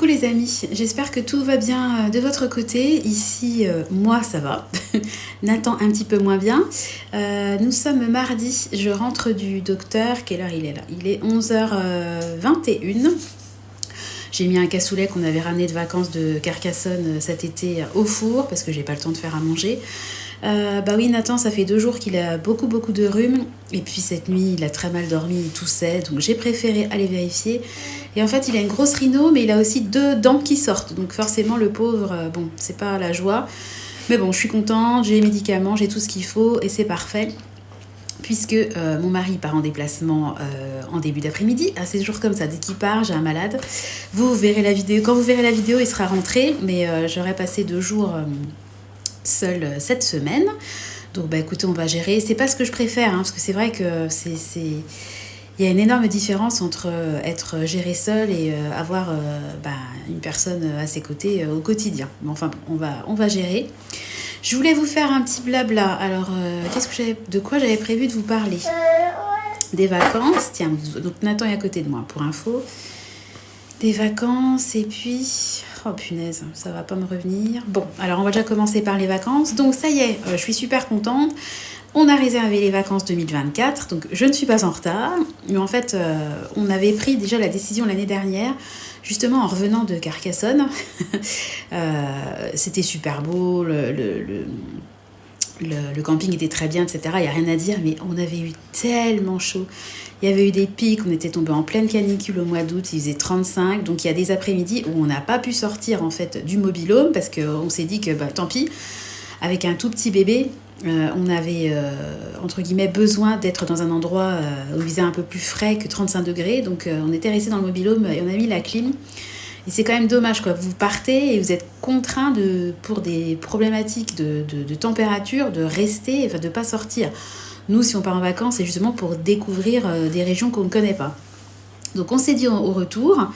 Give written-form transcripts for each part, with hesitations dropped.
Coucou les amis, j'espère que tout va bien de votre côté. Ici, moi ça va. Nathan un petit peu moins bien. Nous sommes mardi, je rentre du docteur. Quelle heure il est là? Il est 11h21. J'ai mis un cassoulet qu'on avait ramené de vacances de Carcassonne cet été au four parce que j'ai pas le temps de faire à manger. Bah oui, Nathan, ça fait 2 jours qu'il a beaucoup de rhume. Et puis cette nuit, il a très mal dormi, il toussait. Donc j'ai préféré aller vérifier. Et en fait, il a une grosse rhino, mais il a aussi 2 dents qui sortent. Donc forcément, le pauvre, bon, c'est pas la joie. Mais bon, je suis contente, j'ai les médicaments, j'ai tout ce qu'il faut et c'est parfait. Puisque mon mari part en déplacement en début d'après-midi, à ces jours comme ça, dès qu'il part, j'ai un malade. Vous verrez la vidéo, quand vous verrez la vidéo, il sera rentré, mais j'aurai passé 2 jours seule cette semaine. Donc bah écoutez, on va gérer. C'est pas ce que je préfère, hein, parce que c'est vrai que il y a une énorme différence entre être géré seul et avoir une personne à ses côtés au quotidien. Mais enfin, on va gérer. Je voulais vous faire un petit blabla. Alors, de quoi j'avais prévu de vous parler? Des vacances. Tiens, donc Nathan est à côté de moi, pour info. Des vacances et puis... Oh punaise, ça va pas me revenir. Bon, alors on va déjà commencer par les vacances. Donc ça y est, je suis super contente. On a réservé les vacances 2024, donc je ne suis pas en retard. Mais en fait, on avait pris déjà la décision l'année dernière, justement en revenant de Carcassonne. C'était super beau, le camping était très bien, etc. Il n'y a rien à dire, mais on avait eu tellement chaud. Il y avait eu des pics, on était tombé en pleine canicule au mois d'août, il faisait 35. Donc il y a des après-midi où on n'a pas pu sortir en fait du mobil-home parce qu'on s'est dit que tant pis, avec un tout petit bébé, on avait entre guillemets besoin d'être dans un endroit où il faisait un peu plus frais que 35 degrés. Donc on était resté dans le mobil-home et on a mis la clim. Et c'est quand même dommage, quoi. Vous partez et vous êtes contraint pour des problématiques de température, de rester, enfin de ne pas sortir. Nous, si on part en vacances, c'est justement pour découvrir des régions qu'on ne connaît pas. Donc on s'est dit au retour,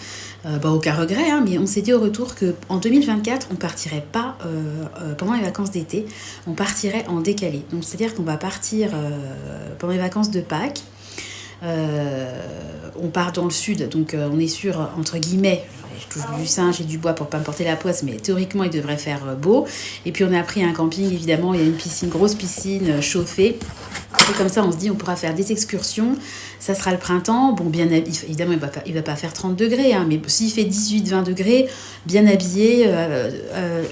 aucun regret, hein, mais on s'est dit au retour qu'en 2024, on ne partirait pas pendant les vacances d'été, on partirait en décalé. Donc c'est-à-dire qu'on va partir pendant les vacances de Pâques. On part dans le sud, donc on est sur, entre guillemets, je touche du singe et du bois pour pas me porter la poisse, mais théoriquement il devrait faire beau. Et puis on a pris un camping, évidemment, il y a une piscine, grosse piscine chauffée. Et comme ça on se dit on pourra faire des excursions, ça sera le printemps. Bon, bien évidemment il va pas faire 30 degrés, hein, mais s'il fait 18-20 degrés, bien habillé.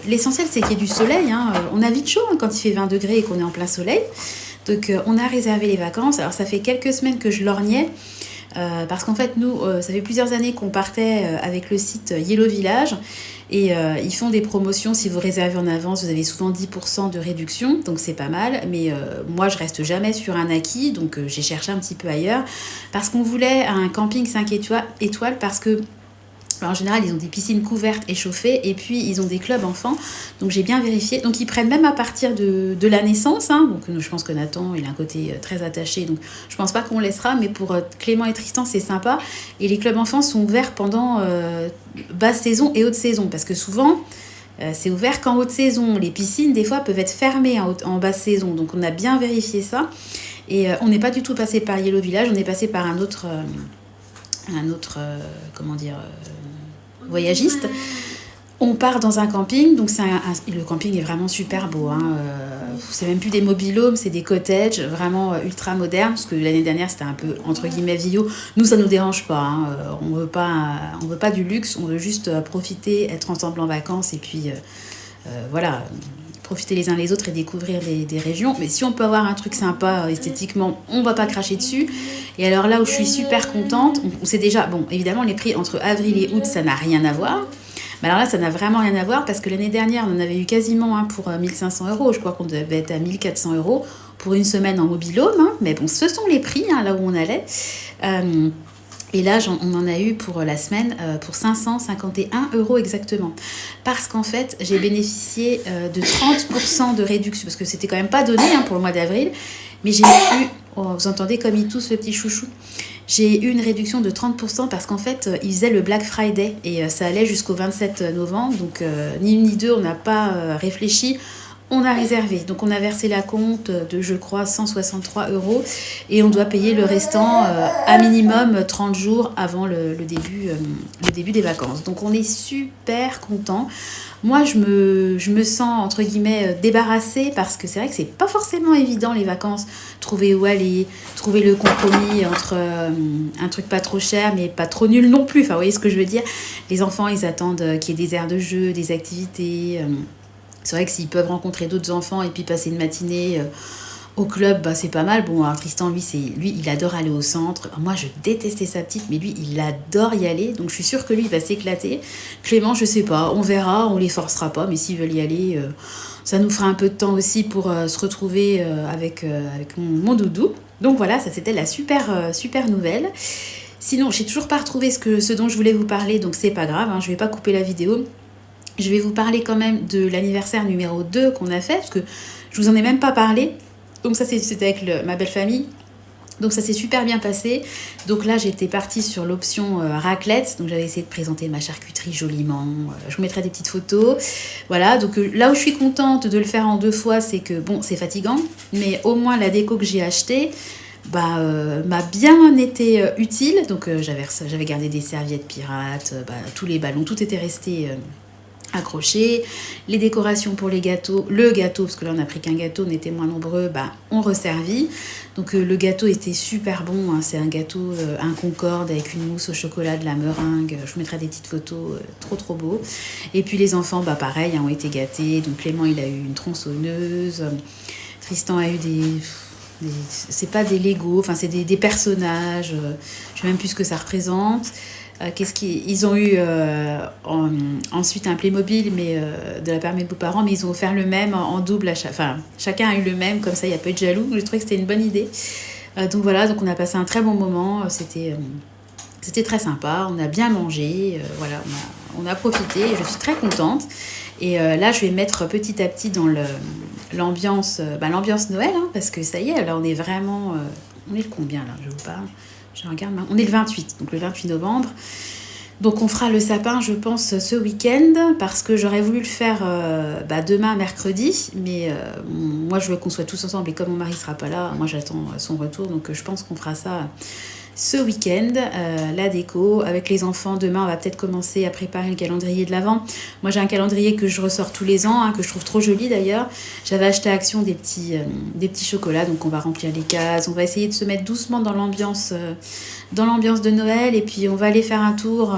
L'essentiel c'est qu'il y ait du soleil, hein. On a vite chaud hein, quand il fait 20 degrés et qu'on est en plein soleil. Donc on a réservé les vacances. Alors ça fait quelques semaines que je lorgnais. Parce qu'en fait nous ça fait plusieurs années qu'on partait avec le site Yellow Village et ils font des promotions. Si vous réservez en avance vous avez souvent 10% de réduction, donc c'est pas mal, mais moi je reste jamais sur un acquis, donc j'ai cherché un petit peu ailleurs parce qu'on voulait un camping 5 étoiles parce que en général, ils ont des piscines couvertes et chauffées et puis ils ont des clubs enfants. Donc j'ai bien vérifié. Donc ils prennent même à partir de la naissance. Hein. Donc je pense que Nathan, il a un côté très attaché. Donc je pense pas qu'on laissera. Mais pour Clément et Tristan, c'est sympa. Et les clubs enfants sont ouverts pendant basse saison et haute saison. Parce que souvent, c'est ouvert qu'en haute saison. Les piscines, des fois, peuvent être fermées en basse saison. Donc on a bien vérifié ça. Et on n'est pas du tout passé par Yellow Village. On est passé par un autre voyagiste. On part dans un camping, donc le camping est vraiment super beau, hein. C'est même plus des mobil-homes, c'est des cottages vraiment ultra modernes, parce que l'année dernière c'était un peu entre guillemets vieillot. Nous ça nous dérange pas, hein. On veut pas du luxe, on veut juste profiter, être ensemble en vacances et puis voilà, profiter les uns les autres et découvrir des régions. Mais si on peut avoir un truc sympa esthétiquement, on va pas cracher dessus. Et alors là où je suis super contente, on sait déjà, bon évidemment les prix entre avril et août ça n'a rien à voir. Mais alors là ça n'a vraiment rien à voir parce que l'année dernière on en avait eu quasiment pour 1500 €. Je crois qu'on devait être à 1400 € pour une semaine en mobil-home, hein. Mais bon, ce sont les prix hein, là où on allait. Et là, on en a eu pour la semaine pour 551 € exactement. Parce qu'en fait, j'ai bénéficié de 30% de réduction. Parce que c'était quand même pas donné hein, pour le mois d'avril. Mais j'ai eu... Oh, vous entendez comme il tousse le petit chouchou. J'ai eu une réduction de 30% parce qu'en fait, ils faisaient le Black Friday. Et ça allait jusqu'au 27 novembre. Donc, ni une ni deux, on n'a pas réfléchi. on a réservé. Donc on a versé la compte de, je crois, 163 € et on doit payer le restant à minimum 30 jours avant le début des vacances. Donc on est super content. Moi, je me sens, entre guillemets, débarrassée parce que c'est vrai que c'est pas forcément évident les vacances. Trouver où aller, trouver le compromis entre un truc pas trop cher mais pas trop nul non plus. Enfin, vous voyez ce que je veux dire? Les enfants, ils attendent qu'il y ait des aires de jeu, des activités. C'est vrai que s'ils peuvent rencontrer d'autres enfants et puis passer une matinée au club, bah, c'est pas mal. Bon, alors Tristan, lui, il adore aller au centre. Moi, je détestais sa petite, mais lui, il adore y aller. Donc, je suis sûre que lui, il va s'éclater. Clément, je sais pas, on verra, on les forcera pas. Mais s'ils veulent y aller, ça nous fera un peu de temps aussi pour se retrouver avec mon doudou. Donc voilà, ça c'était la super nouvelle. Sinon, j'ai toujours pas retrouvé ce dont je voulais vous parler, donc c'est pas grave, hein, je vais pas couper la vidéo. Je vais vous parler quand même de l'anniversaire numéro 2 qu'on a fait, parce que je vous en ai même pas parlé. Donc ça, c'était avec ma belle famille. Donc ça s'est super bien passé. Donc là, j'étais partie sur l'option raclette. Donc j'avais essayé de présenter ma charcuterie joliment. Je vous mettrai des petites photos. Voilà, donc là où je suis contente de le faire en 2 fois, c'est que, bon, c'est fatigant. Mais au moins, la déco que j'ai achetée m'a bien été utile. Donc j'avais gardé des serviettes pirates, tous les ballons, tout était resté accroché, les décorations pour les gâteaux, le gâteau, parce que là on a pris qu'un gâteau, on était moins nombreux, on resservit. Donc le gâteau était super bon, hein. C'est un gâteau, un Concorde avec une mousse au chocolat, de la meringue, je vous mettrai des petites photos, trop beau. Et puis les enfants, pareil, hein, ont été gâtés. Donc Clément, il a eu une tronçonneuse, Tristan a eu c'est pas des Lego, enfin c'est des personnages, je sais même plus ce que ça représente. Ils ont eu ensuite un Playmobil mais de la part de mes beaux-parents, mais ils ont offert le même en double enfin chacun a eu le même, comme ça il n'y a pas de jaloux. Je trouvais que c'était une bonne idée. Donc voilà, donc on a passé un très bon moment, c'était très sympa, on a bien mangé, voilà, on a profité et je suis très contente. Et là je vais mettre petit à petit dans l'ambiance Noël, hein, parce que ça y est, là on est vraiment on est le combien là, je vous parle. Je regarde, on est le 28, donc le 28 novembre. Donc on fera le sapin, je pense, ce week-end, parce que j'aurais voulu le faire demain, mercredi, mais moi je veux qu'on soit tous ensemble, et comme mon mari sera pas là, moi j'attends son retour, donc je pense qu'on fera ça ce week-end, la déco avec les enfants. Demain on va peut-être commencer à préparer le calendrier de l'Avent. Moi j'ai un calendrier que je ressors tous les ans, hein, que je trouve trop joli d'ailleurs. J'avais acheté à Action des petits chocolats, donc on va remplir les cases, on va essayer de se mettre doucement dans l'ambiance de Noël, et puis on va aller faire un tour,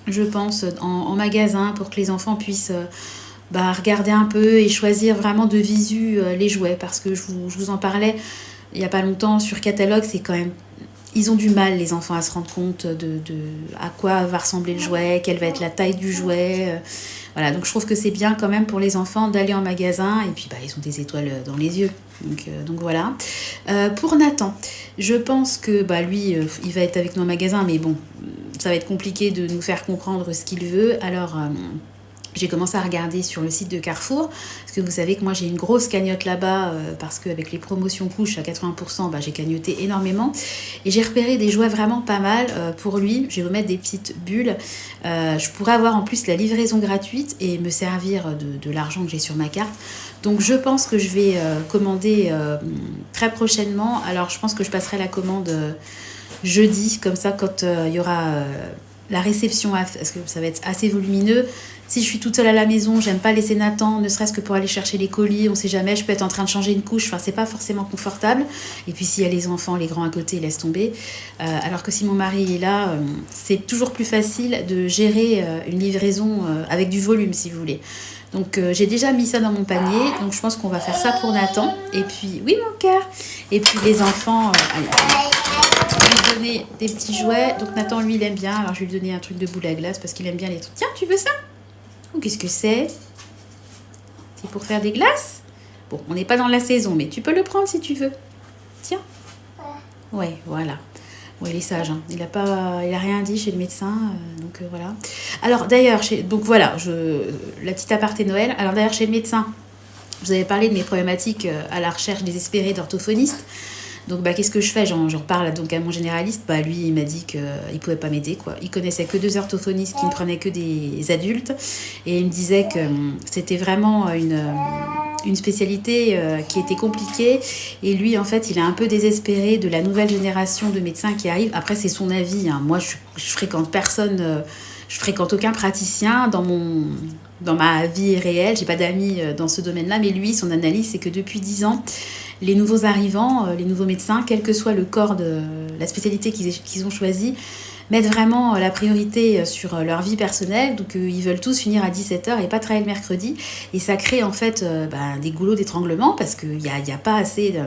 je pense, en magasin, pour que les enfants puissent regarder un peu et choisir vraiment de visu les jouets, parce que je vous en parlais il n'y a pas longtemps sur catalogue. C'est quand même, ils ont du mal, les enfants, à se rendre compte de à quoi va ressembler le jouet, quelle va être la taille du jouet. Voilà, donc je trouve que c'est bien quand même pour les enfants d'aller en magasin, et puis ils ont des étoiles dans les yeux. Donc voilà. Pour Nathan, je pense que lui, il va être avec nous en magasin, mais bon, ça va être compliqué de nous faire comprendre ce qu'il veut. Alors j'ai commencé à regarder sur le site de Carrefour, parce que vous savez que moi j'ai une grosse cagnotte là-bas, parce qu'avec les promotions couches à 80%, j'ai cagnoté énormément. Et j'ai repéré des jouets vraiment pas mal pour lui. Je vais vous mettre des petites bulles. Je pourrais avoir en plus la livraison gratuite et me servir de l'argent que j'ai sur ma carte. Donc je pense que je vais commander très prochainement. Alors je pense que je passerai la commande jeudi, comme ça quand il y aura la réception, parce que ça va être assez volumineux. Si je suis toute seule à la maison, j'aime pas laisser Nathan, ne serait-ce que pour aller chercher les colis, on sait jamais, je peux être en train de changer une couche, enfin c'est pas forcément confortable. Et puis s'il y a les enfants, les grands à côté, laisse tomber. Alors que si mon mari est là, c'est toujours plus facile de gérer une livraison avec du volume, si vous voulez. Donc j'ai déjà mis ça dans mon panier, donc je pense qu'on va faire ça pour Nathan. Et puis, oui mon cœur. Et puis les enfants, je vais lui donner des petits jouets. Donc Nathan, lui, il aime bien, alors je vais lui donner un truc de boule à glace, parce qu'il aime bien les trucs. Tiens, tu veux ça? Ou qu'est-ce que c'est? C'est pour faire des glaces? Bon, on n'est pas dans la saison, mais tu peux le prendre si tu veux. Tiens. Ouais, voilà. Ouais, il est sage, hein. Il a rien dit chez le médecin, donc voilà. Alors d'ailleurs, la petite aparté Noël. Alors d'ailleurs, chez le médecin, je vous avais parlé de mes problématiques à la recherche désespérée d'orthophoniste. Donc qu'est-ce que je fais? J'en parle donc à mon généraliste. Lui, il m'a dit qu'il ne pouvait pas m'aider, quoi. Il connaissait que 2 orthophonistes qui ne prenaient que des adultes, et il me disait que c'était vraiment une spécialité qui était compliquée. Et lui, en fait, il est un peu désespéré de la nouvelle génération de médecins qui arrive. Après, c'est son avis. Hein. Moi, je fréquente personne, je fréquente aucun praticien dans ma vie réelle. J'ai pas d'amis dans ce domaine-là. Mais lui, son analyse, c'est que depuis 10 ans, les nouveaux arrivants, les nouveaux médecins, quel que soit le corps de la spécialité qu'ils ont choisi, mettent vraiment la priorité sur leur vie personnelle. Donc ils veulent tous finir à 17h et pas travailler le mercredi. Et ça crée en fait des goulots d'étranglement parce qu'il n'y a pas assez de...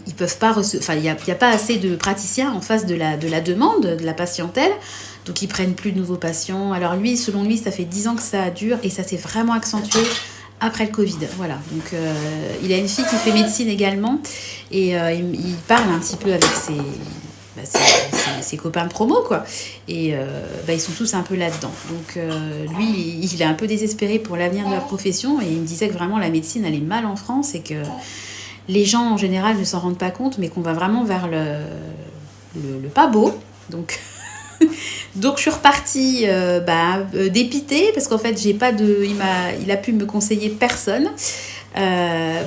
Ils peuvent pas il y a pas assez de praticiens en face de la demande de la patientèle. Donc ils prennent plus de nouveaux patients. Alors lui, selon lui, ça fait 10 ans que ça dure et ça s'est vraiment accentué après le Covid. Voilà. Donc il a une fille qui fait médecine également et il parle un petit peu avec ses copains de promo, quoi. Et ils sont tous un peu là-dedans. Donc lui, il est un peu désespéré pour l'avenir de leur profession et il me disait que vraiment la médecine allait mal en France et que les gens en général ne s'en rendent pas compte, mais qu'on va vraiment vers le pas beau. Donc je suis repartie dépitée parce qu'en fait il a pu me conseiller personne. Je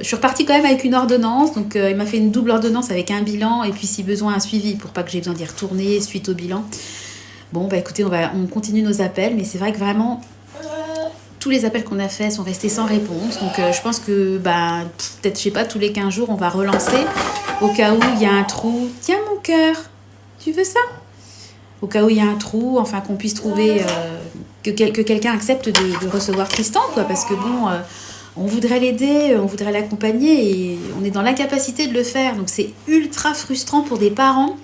suis repartie quand même avec une ordonnance. Donc il m'a fait une double ordonnance avec un bilan et puis si besoin un suivi pour pas que j'ai besoin d'y retourner suite au bilan. Bon écoutez, on continue nos appels, mais c'est vrai que vraiment tous les appels qu'on a faits sont restés sans réponse. Donc je pense que peut-être, je sais pas, tous les 15 jours on va relancer au cas où il y a un trou. Tiens mon cœur, tu veux ça? Au cas où il y a un trou, enfin qu'on puisse trouver que quelqu'un accepte de recevoir Tristan, quoi, parce que on voudrait l'aider, on voudrait l'accompagner et on est dans l'incapacité de le faire. Donc c'est ultra frustrant pour des parents,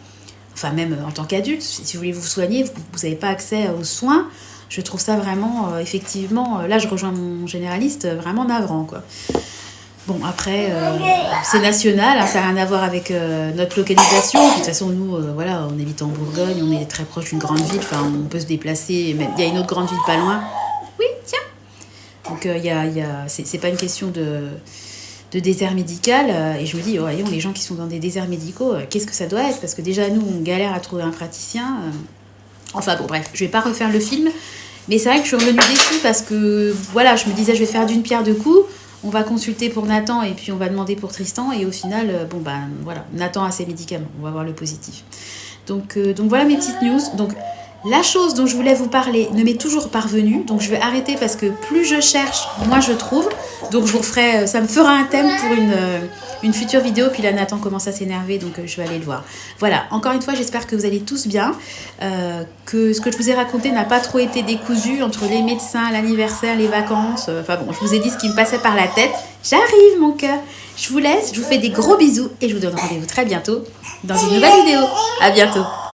enfin même en tant qu'adulte, si vous voulez vous soigner, vous n'avez pas accès aux soins. Je trouve ça vraiment, effectivement, là je rejoins mon généraliste, vraiment navrant, quoi. Bon, après, c'est national, hein, ça n'a rien à voir avec notre localisation. De toute façon, nous, on habite en Bourgogne, on est très proche d'une grande ville, enfin, on peut se déplacer, mais il y a une autre grande ville pas loin. Oui, tiens. Donc, c'est pas une question de désert médical. Et je me dis, voyons, les gens qui sont dans des déserts médicaux, qu'est-ce que ça doit être? Parce que déjà, nous, on galère à trouver un praticien. Enfin, bon, bref, je vais pas refaire le film. Mais c'est vrai que je suis revenue déçue parce que, voilà, je me disais, je vais faire d'une pierre deux coups. On va consulter pour Nathan et puis on va demander pour Tristan. Et au final, voilà, Nathan a ses médicaments. On va voir le positif. Donc voilà mes petites news. Donc, la chose dont je voulais vous parler ne m'est toujours pas revenue. Donc, je vais arrêter parce que plus je cherche, moins je trouve. Donc, ça me fera un thème pour une future vidéo. Puis là, Nathan commence à s'énerver. Donc, je vais aller le voir. Voilà. Encore une fois, j'espère que vous allez tous bien. Que ce que je vous ai raconté n'a pas trop été décousu entre les médecins, l'anniversaire, les vacances. Je vous ai dit ce qui me passait par la tête. J'arrive, mon cœur. Je vous laisse. Je vous fais des gros bisous. Et je vous donne rendez-vous très bientôt dans une nouvelle vidéo. À bientôt.